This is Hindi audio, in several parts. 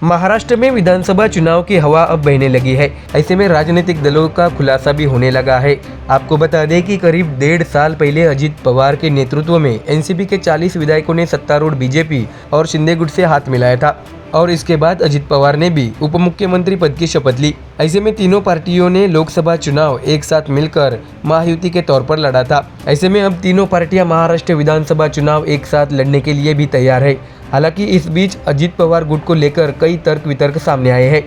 महाराष्ट्र में विधानसभा चुनाव की हवा अब बहने लगी है। ऐसे में राजनीतिक दलों का खुलासा भी होने लगा है। आपको बता दें कि करीब 1.5 साल पहले अजित पवार के नेतृत्व में एनसीपी के 40 विधायकों ने सत्तारूढ़ बीजेपी और शिंदे गुट से हाथ मिलाया था और इसके बाद अजित पवार ने भी उप मुख्यमंत्री पद की शपथ ली। ऐसे में तीनों पार्टियों ने लोकसभा चुनाव एक साथ मिलकर महायुति के तौर पर लड़ा था। ऐसे में अब तीनों पार्टियां महाराष्ट्र विधानसभा चुनाव एक साथ लड़ने के लिए भी तैयार है। हालांकि इस बीच अजित पवार गुट को लेकर कई तर्क वितर्क सामने आए हैं।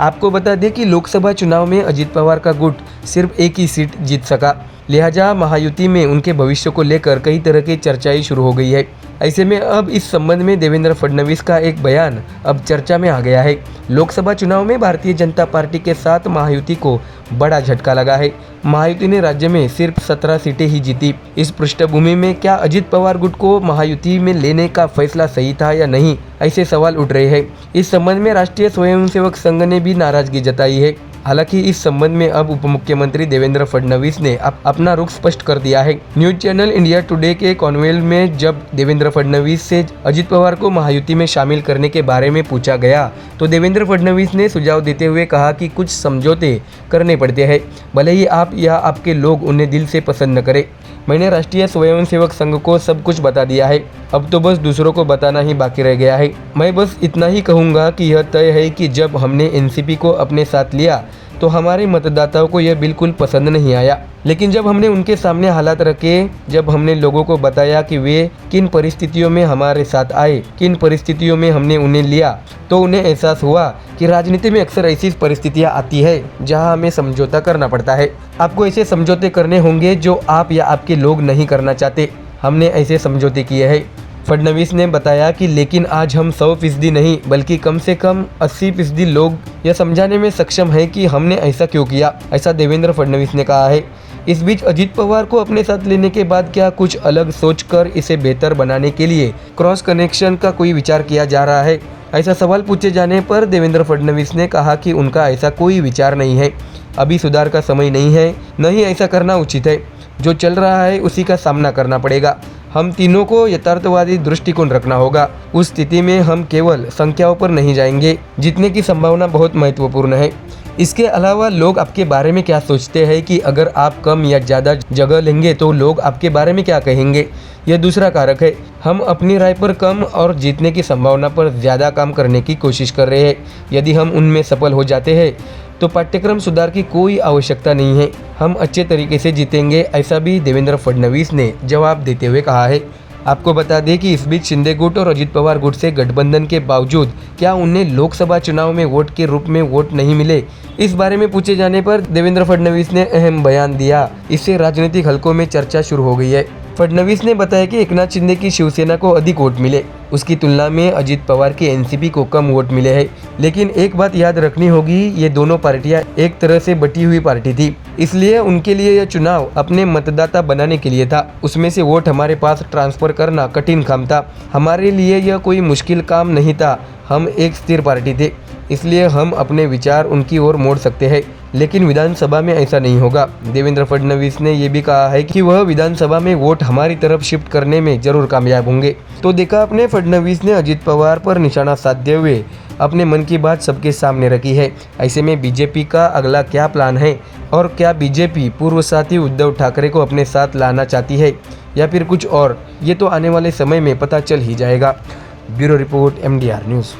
आपको बता दें कि लोकसभा चुनाव में अजित पवार का गुट सिर्फ एक ही सीट जीत सका, लिहाजा महायुति में उनके भविष्य को लेकर कई तरह की चर्चाएं शुरू हो गई है। ऐसे में अब इस संबंध में देवेंद्र फडणवीस का एक बयान अब चर्चा में आ गया है। लोकसभा चुनाव में भारतीय जनता पार्टी के साथ महायुति को बड़ा झटका लगा है। महायुति ने राज्य में सिर्फ 17 सीटें ही जीती। इस पृष्ठभूमि में क्या अजित पवार गुट को महायुति में लेने का फैसला सही था या नहीं, ऐसे सवाल उठ रहे हैं। इस संबंध में राष्ट्रीय स्वयंसेवक संघ ने भी नाराजगी जताई है। हालांकि इस संबंध में अब उप मुख्यमंत्री देवेंद्र फडणवीस ने अपना रुख स्पष्ट कर दिया है। न्यूज चैनल इंडिया टुडे के कॉन्वेल में जब देवेंद्र फडणवीस से अजित पवार को महायुति में शामिल करने के बारे में पूछा गया तो देवेंद्र फडणवीस ने सुझाव देते हुए कहा कि कुछ समझौते करने पड़ते हैं, भले ही आप या आपके लोग उन्हें दिल से पसंद न करें। मैंने राष्ट्रीय स्वयंसेवक संघ को सब कुछ बता दिया है, अब तो बस दूसरों को बताना ही बाकी रह गया है। मैं बस इतना ही कहूँगा कि यह तय है कि जब हमने एनसीपी को अपने साथ लिया तो हमारे मतदाताओं को यह बिल्कुल पसंद नहीं आया, लेकिन जब हमने उनके सामने हालात रखे, जब हमने लोगों को बताया कि वे किन परिस्थितियों में हमारे साथ आए, किन परिस्थितियों में हमने उन्हें लिया, तो उन्हें एहसास हुआ कि राजनीति में अक्सर ऐसी परिस्थितियां आती है जहां हमें समझौता करना पड़ता है। आपको ऐसे समझौते करने होंगे जो आप या आपके लोग नहीं करना चाहते। हमने ऐसे समझौते किए हैं। फडणवीस ने बताया कि लेकिन आज हम 100% नहीं बल्कि कम से कम 80% लोग यह समझाने में सक्षम हैं कि हमने ऐसा क्यों किया, ऐसा देवेंद्र फडणवीस ने कहा है। इस बीच अजित पवार को अपने साथ लेने के बाद क्या कुछ अलग सोचकर इसे बेहतर बनाने के लिए क्रॉस कनेक्शन का कोई विचार किया जा रहा है, ऐसा सवाल पूछे जाने पर देवेंद्र फडणवीस ने कहा कि उनका ऐसा कोई विचार नहीं है। अभी सुधार का समय नहीं है, न ही ऐसा करना उचित है। जो चल रहा है उसी का सामना करना पड़ेगा। हम तीनों को यथार्थवादी दृष्टिकोण रखना होगा। उस स्थिति में हम केवल संख्याओं पर नहीं जाएंगे, जीतने की संभावना बहुत महत्वपूर्ण है। इसके अलावा लोग आपके बारे में क्या सोचते हैं कि अगर आप कम या ज़्यादा जगह लेंगे तो लोग आपके बारे में क्या कहेंगे, यह दूसरा कारक है। हम अपनी राय पर कम और जीतने की संभावना पर ज़्यादा काम करने की कोशिश कर रहे हैं। यदि हम उनमें सफल हो जाते हैं तो पाठ्यक्रम सुधार की कोई आवश्यकता नहीं है, हम अच्छे तरीके से जीतेंगे, ऐसा भी देवेंद्र फडणवीस ने जवाब देते हुए कहा है। आपको बता दें कि इस बीच शिंदे गुट और अजित पवार गुट से गठबंधन के बावजूद क्या उन्हें लोकसभा चुनाव में वोट के रूप में वोट नहीं मिले, इस बारे में पूछे जाने पर देवेंद्र फडणवीस ने अहम बयान दिया। इससे राजनीतिक हलकों में चर्चा शुरू हो गई है। फडणवीस ने बताया कि एकनाथ शिंदे की शिवसेना को अधिक वोट मिले, उसकी तुलना में अजित पवार की एनसीपी को कम वोट मिले हैं। लेकिन एक बात याद रखनी होगी, ये दोनों पार्टियां एक तरह से बटी हुई पार्टी थी, इसलिए उनके लिए यह चुनाव अपने मतदाता बनाने के लिए था। उसमें से वोट हमारे पास ट्रांसफर करना कठिन काम था। हमारे लिए यह कोई मुश्किल काम नहीं था। हम एक स्थिर पार्टी थे, इसलिए हम अपने विचार उनकी ओर मोड़ सकते हैं, लेकिन विधानसभा में ऐसा नहीं होगा। देवेंद्र फडणवीस ने यह भी कहा है कि वह विधानसभा में वोट हमारी तरफ शिफ्ट करने में जरूर कामयाब होंगे। तो देखा आपने, फडणवीस ने अजित पवार पर निशाना साधते हुए अपने मन की बात सबके सामने रखी है। ऐसे में बीजेपी का अगला क्या प्लान है और क्या बीजेपी पूर्व साथी उद्धव ठाकरे को अपने साथ लाना चाहती है या फिर कुछ और, ये तो आने वाले समय में पता चल ही जाएगा। Bureau report MDR news.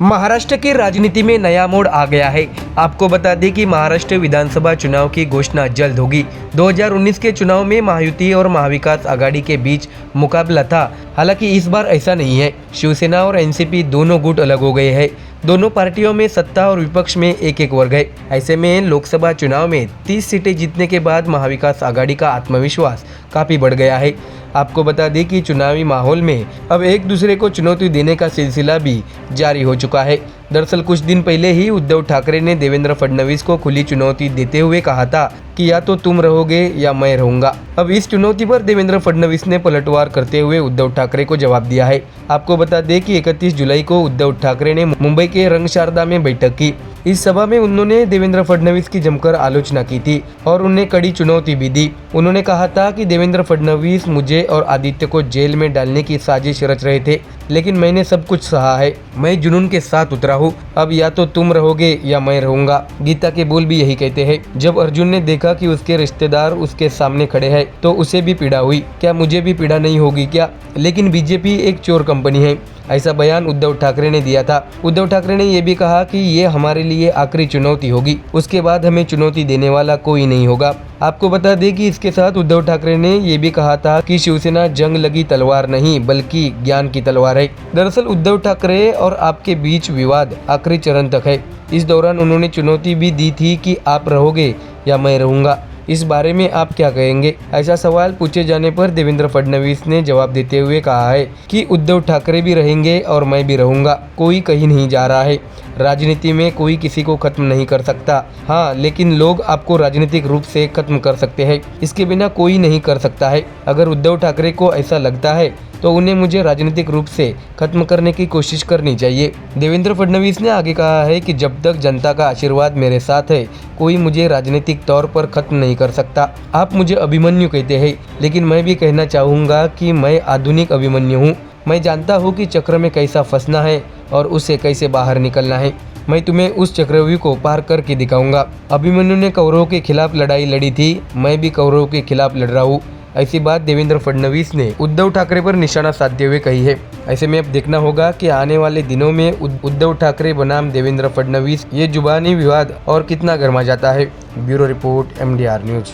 Maharashtra की राजनीति में नया मोड़ आ गया है। आपको बता दें कि महाराष्ट्र विधानसभा चुनाव की घोषणा जल्द होगी। 2019 के चुनाव में महायुति और महाविकास आघाड़ी के बीच मुकाबला था, हालांकि इस बार ऐसा नहीं है। शिवसेना और एनसीपी दोनों गुट अलग हो गए हैं। दोनों पार्टियों में सत्ता और विपक्ष में एक वर्ग है। ऐसे में लोकसभा चुनाव में 30 सीटें जीतने के बाद महाविकास आघाड़ी का आत्मविश्वास काफ़ी बढ़ गया है। आपको बता दें कि चुनावी माहौल में अब एक दूसरे को चुनौती देने का सिलसिला भी जारी हो चुका है। दरअसल कुछ दिन पहले ही उद्धव ठाकरे ने देवेंद्र फडणवीस को खुली चुनौती देते हुए कहा था कि या तो तुम रहोगे या मैं रहूंगा। अब इस चुनौती पर देवेंद्र फडणवीस ने पलटवार करते हुए उद्धव ठाकरे को जवाब दिया है। आपको बता दें कि 31 जुलाई को उद्धव ठाकरे ने मुंबई के रंगशारदा में बैठक की। इस सभा में उन्होंने देवेंद्र फडणवीस की जमकर आलोचना की थी और उन्हें कड़ी चुनौती भी दी। उन्होंने कहा था कि देवेंद्र फडणवीस मुझे और आदित्य को जेल में डालने की साजिश रच रहे थे, लेकिन मैंने सब कुछ सहा है। मैं जुनून के साथ उतरा हूँ। अब या तो तुम रहोगे या मैं रहूंगा। गीता के बोल भी यही कहते हैं। जब अर्जुन ने देखा कि उसके रिश्तेदार उसके सामने खड़े हैं तो उसे भी पीड़ा हुई। क्या मुझे भी पीड़ा नहीं होगी क्या? लेकिन बीजेपी एक चोर कंपनी है, ऐसा बयान उद्धव ठाकरे ने दिया था। उद्धव ठाकरे ने यह भी कहा कि ये हमारे लिए आखिरी चुनौती होगी, उसके बाद हमें चुनौती देने वाला कोई नहीं होगा। आपको बता दें कि इसके साथ उद्धव ठाकरे ने यह भी कहा था कि शिवसेना जंग लगी तलवार नहीं बल्कि ज्ञान की तलवार है। दरअसल उद्धव ठाकरे और आपके बीच विवाद आखिरी चरण तक है। इस दौरान उन्होंने चुनौती भी दी थी कि आप रहोगे या मैं रहूंगा, इस बारे में आप क्या कहेंगे? ऐसा सवाल पूछे जाने पर देवेंद्र फडणवीस ने जवाब देते हुए कहा है कि उद्धव ठाकरे भी रहेंगे और मैं भी रहूंगा। कोई कहीं नहीं जा रहा है। राजनीति में कोई किसी को खत्म नहीं कर सकता। हाँ, लेकिन लोग आपको राजनीतिक रूप से खत्म कर सकते हैं, इसके बिना कोई नहीं कर सकता है। अगर उद्धव ठाकरे को ऐसा लगता है तो उन्हें मुझे राजनीतिक रूप से खत्म करने की कोशिश करनी चाहिए। देवेंद्र फडणवीस ने आगे कहा है कि जब तक जनता का आशीर्वाद मेरे साथ है, कोई मुझे राजनीतिक तौर पर खत्म नहीं कर सकता। आप मुझे अभिमन्यु कहते हैं, लेकिन मैं भी कहना चाहूँगा कि मैं आधुनिक अभिमन्यु हूँ। मैं जानता हूँ कि चक्र में कैसा फंसना है और उससे कैसे बाहर निकलना है। मैं तुम्हें उस चक्रव्यूह को पार करके दिखाऊंगा। अभिमन्यु ने कौरवों के खिलाफ लड़ाई लड़ी थी, मैं भी कौरवों के खिलाफ लड़ रहा हूँ। ऐसी बात देवेंद्र फडणवीस ने उद्धव ठाकरे पर निशाना साधते हुए कही है। ऐसे में अब देखना होगा कि आने वाले दिनों में उद्धव ठाकरे बनाम देवेंद्र फडणवीस ये जुबानी विवाद और कितना गर्मा जाता है। Bureau report MDR news.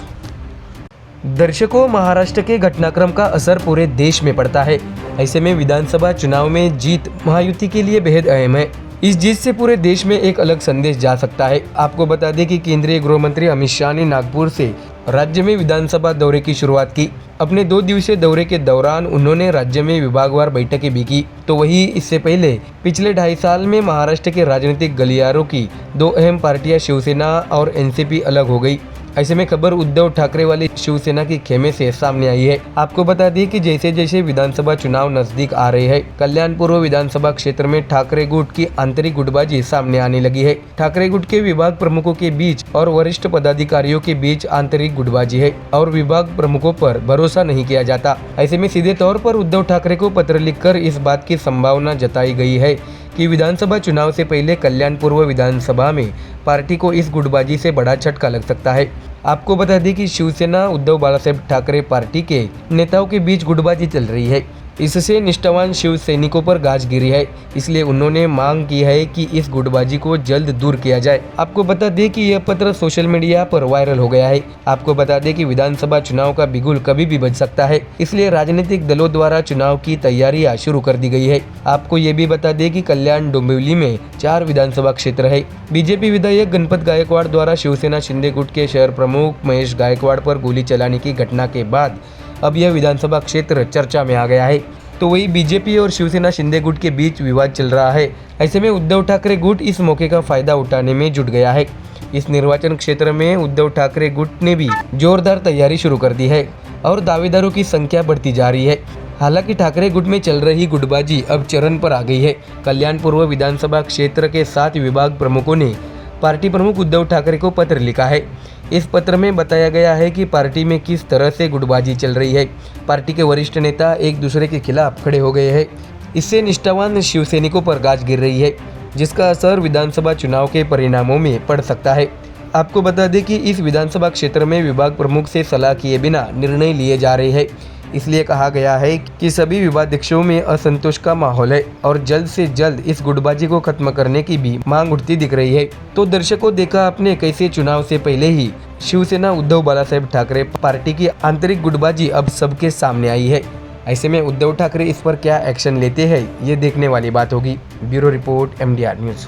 दर्शकों, महाराष्ट्र के घटनाक्रम का असर पूरे देश में पड़ता है। ऐसे में विधानसभा चुनाव में जीत महायुति के लिए बेहद अहम है। इस जीत से पूरे देश में एक अलग संदेश जा सकता है। आपको बता दें कि केंद्रीय गृह मंत्री अमित शाह ने नागपुर से राज्य में विधानसभा दौरे की शुरुआत की। अपने 2 दिवसीय दौरे के दौरान उन्होंने राज्य में विभागवार बैठकें भी की। तो वही इससे पहले पिछले 2.5 साल में महाराष्ट्र के राजनीतिक गलियारों की 2 अहम पार्टियां शिवसेना और NCP अलग हो गई। ऐसे में खबर उद्धव ठाकरे वाली शिवसेना की खेमे से सामने आई है। आपको बता दें कि जैसे जैसे विधानसभा चुनाव नजदीक आ रहे हैं, कल्याण पूर्व विधानसभा क्षेत्र में ठाकरे गुट की आंतरिक गुटबाजी सामने आने लगी है। ठाकरे गुट के विभाग प्रमुखों के बीच और वरिष्ठ पदाधिकारियों के बीच आंतरिक गुटबाजी है और विभाग प्रमुखों पर भरोसा नहीं किया जाता। ऐसे में सीधे तौर पर उद्धव ठाकरे को पत्र लिखकर इस बात की संभावना जताई गई है कि विधानसभा चुनाव से पहले कल्याण पूर्व विधानसभा में पार्टी को इस गुटबाजी से बड़ा झटका लग सकता है। आपको बता दें कि शिवसेना उद्धव बालासाहेब ठाकरे पार्टी के नेताओं के बीच गुटबाजी चल रही है। इससे निष्ठावान शिव सैनिकों पर गाज गिरी है, इसलिए उन्होंने मांग की है कि इस गुटबाजी को जल्द दूर किया जाए। आपको बता दें कि यह पत्र सोशल मीडिया पर वायरल हो गया है। आपको बता दें कि विधानसभा चुनाव का बिगुल कभी भी बज सकता है, इसलिए राजनीतिक दलों द्वारा चुनाव की तैयारियां शुरू कर दी गई है। आपको ये भी बता दें कि कल्याण डोंबिवली में 4 विधानसभा क्षेत्र है। बीजेपी विधायक गणपत गायकवाड़ द्वारा शिवसेना शिंदे गुट के शहर प्रमुख महेश गायकवाड़ पर गोली चलाने की घटना के बाद अब यह विधानसभा क्षेत्र चर्चा में आ गया है। तो वही बीजेपी और शिवसेना शिंदे गुट के बीच विवाद चल रहा है। ऐसे में उद्धव ठाकरे गुट इस मौके का फायदा उठाने में जुट गया है। इस निर्वाचन क्षेत्र में उद्धव ठाकरे गुट ने भी जोरदार तैयारी शुरू कर दी है और दावेदारों की संख्या बढ़ती जा रही है। हालांकि ठाकरे गुट में चल रही गुटबाजी अब चरण पर आ गई है। कल्याण पूर्व विधानसभा क्षेत्र के 7 विभाग प्रमुखों ने पार्टी प्रमुख उद्धव ठाकरे को पत्र लिखा है। इस पत्र में बताया गया है कि पार्टी में किस तरह से गुटबाजी चल रही है। पार्टी के वरिष्ठ नेता एक दूसरे के खिलाफ खड़े हो गए हैं। इससे निष्ठावान शिवसैनिकों पर गाज गिर रही है, जिसका असर विधानसभा चुनाव के परिणामों में पड़ सकता है। आपको बता दें कि इस विधानसभा क्षेत्र में विभाग प्रमुख से सलाह किए बिना निर्णय लिए जा रहे हैं। इसलिए कहा गया है कि सभी विवादाध्यक्षों में असंतोष का माहौल है और जल्द से जल्द इस गुटबाजी को खत्म करने की भी मांग उठती दिख रही है। तो दर्शकों, देखा आपने कैसे चुनाव से पहले ही शिवसेना उद्धव बालासाहेब ठाकरे पार्टी की आंतरिक गुटबाजी अब सबके सामने आई है। ऐसे में उद्धव ठाकरे इस पर क्या एक्शन लेते हैं, ये देखने वाली बात होगी। Bureau report MDR news.